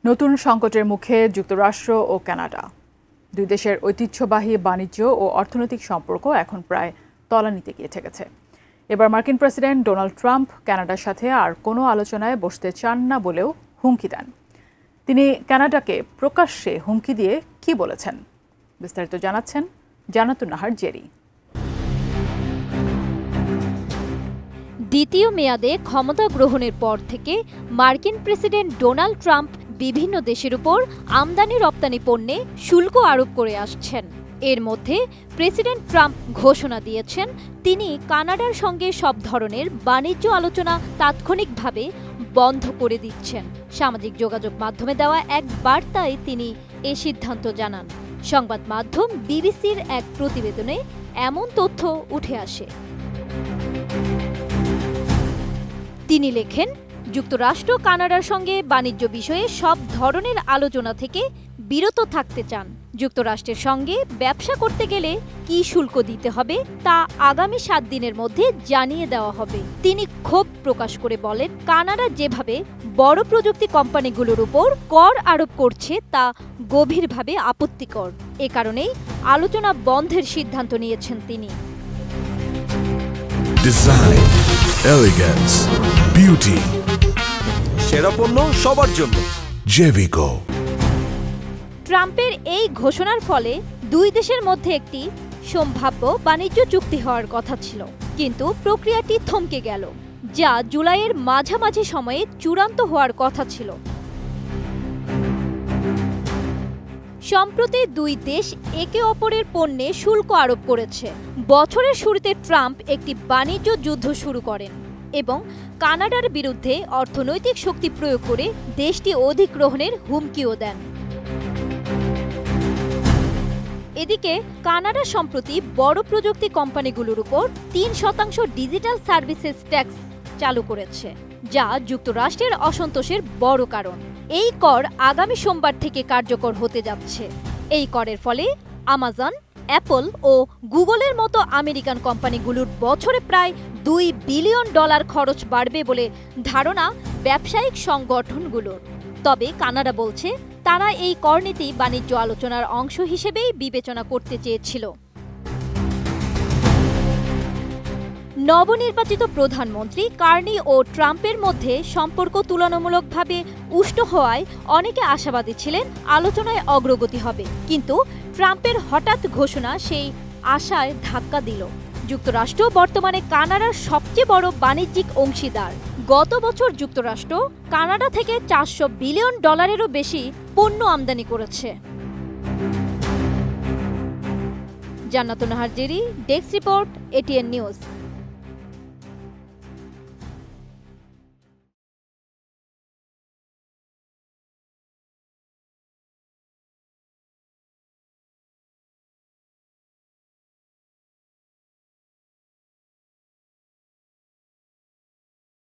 নতুন সংকটের মুখে যুক্তরাষ্ট্র ও কানাডা। দুই দেশের ঐতিহ্যবাহী বাণিজ্য ও অর্থনৈতিক সম্পর্ক এখন প্রায় তলানিতে গিয়ে ঠেকেছে। এবার মার্কিন প্রেসিডেন্ট ডোনাল্ড ট্রাম্প কানাডার সাথে আর কোনো আলোচনায় বসতে চান না বলেও হুমকি দেন। তিনি কানাডাকে প্রকাশ্যে হুমকি দিয়ে কি বলেছেন, বিস্তারিত জানাচ্ছেন জান্নাতুন নাহার জেরি। দ্বিতীয় মেয়াদে ক্ষমতা গ্রহণের পর থেকে মার্কিন প্রেসিডেন্ট ডোনাল্ড ট্রাম্প বিভিন্ন দেশের উপর আমদানি রপ্তানি পণ্যে শুল্ক আরোপ করে আসছেন। এর মধ্যে প্রেসিডেন্ট ট্রাম্প ঘোষণা দিয়েছেন তিনি কানাডার সঙ্গে সব ধরনের বাণিজ্য আলোচনা তাৎক্ষণিকভাবে বন্ধ করে দিচ্ছেন। সামাজিক যোগাযোগ মাধ্যমে দেওয়া এক বার্তায় তিনি এ সিদ্ধান্ত জানান। সংবাদ মাধ্যম বিবিসির এক প্রতিবেদনে এমন তথ্য উঠে আসে। তিনি লেখেন, যুক্তরাষ্ট্র কানাডার সঙ্গে বাণিজ্য বিষয়ে সব ধরনের আলোচনা থেকে বিরত থাকতে চান। যুক্তরাষ্ট্রের সঙ্গে ব্যবসা করতে গেলে কি শুল্ক দিতে হবে তা আগামী 7 দিনের মধ্যে জানিয়ে দেওয়া হবে। তিনি ক্ষোভ প্রকাশ করে বলেন, কানাডা যেভাবে বড় প্রযুক্তি কোম্পানিগুলোর উপর কর আরোপ করছে তা গভীরভাবে আপত্তিকর। এ কারণেই আলোচনা বন্ধের সিদ্ধান্ত নিয়েছেন তিনি। ডিজাইন, এলিগেন্স, বিউটি, সেরা পণ্য সবার জন্য জেভিকো। ট্রাম্পের এই ঘোষণার ফলে দুই দেশের মধ্যে একটি সম্ভাব্য বাণিজ্য চুক্তি হওয়ার কথা ছিল, কিন্তু প্রক্রিয়াটি থমকে গেল, যা জুলাইয়ের মাঝামাঝি সময়ে চূড়ান্ত হওয়ার কথা ছিল। সম্প্রতি দুই দেশ একে অপরের পণ্যে শুল্ক আরোপ করেছে। বছরের শুরুতে ট্রাম্প একটি বাণিজ্য যুদ্ধ শুরু করেন এবং কানাডার বিরুদ্ধে অর্থনৈতিক শক্তি প্রয়োগ করে দেশটি অধিগ্রহণের হুমকিও দেন। এদিকে কানাডা সম্প্রতি বড় প্রযুক্তি কোম্পানিগুলোর উপর 3% ডিজিটাল সার্ভিসেস ট্যাক্স চালু করেছে, যা যুক্তরাষ্ট্রের অসন্তোষের বড় কারণ। এই কর আগামী সোমবার থেকে কার্যকর হতে যাচ্ছে। এই করের ফলে আমাজন, অ্যাপল ও গুগলের মতো আমেরিকান কোম্পানিগুলোর বছরে প্রায় $2 বিলিয়ন খরচ বাড়বে বলে ধারণা ব্যবসায়িক সংগঠনগুলোর। তবে কানাডা বলছে তারা এই করনীতি বাণিজ্য আলোচনার অংশ হিসেবেই বিবেচনা করতে চেয়েছিল। নবনির্বাচিত প্রধানমন্ত্রী কার্নি ও ট্রাম্পের মধ্যে সম্পর্ক তুলনামূলকভাবে উষ্ণ হওয়ায় অনেকে আশাবাদী ছিলেন আলোচনায় অগ্রগতি হবে, কিন্তু ট্রাম্পের হঠাৎ ঘোষণা সেই আশায় ধাক্কা দিল। যুক্তরাষ্ট্র বর্তমানে কানাডার সবচেয়ে বড় বাণিজ্যিক অংশীদার। গত বছর যুক্তরাষ্ট্র কানাডা থেকে $400 বিলিয়ন বেশি পণ্য আমদানি করেছে। জান্নাতুন Nahar Jerry, desk report, ATN news.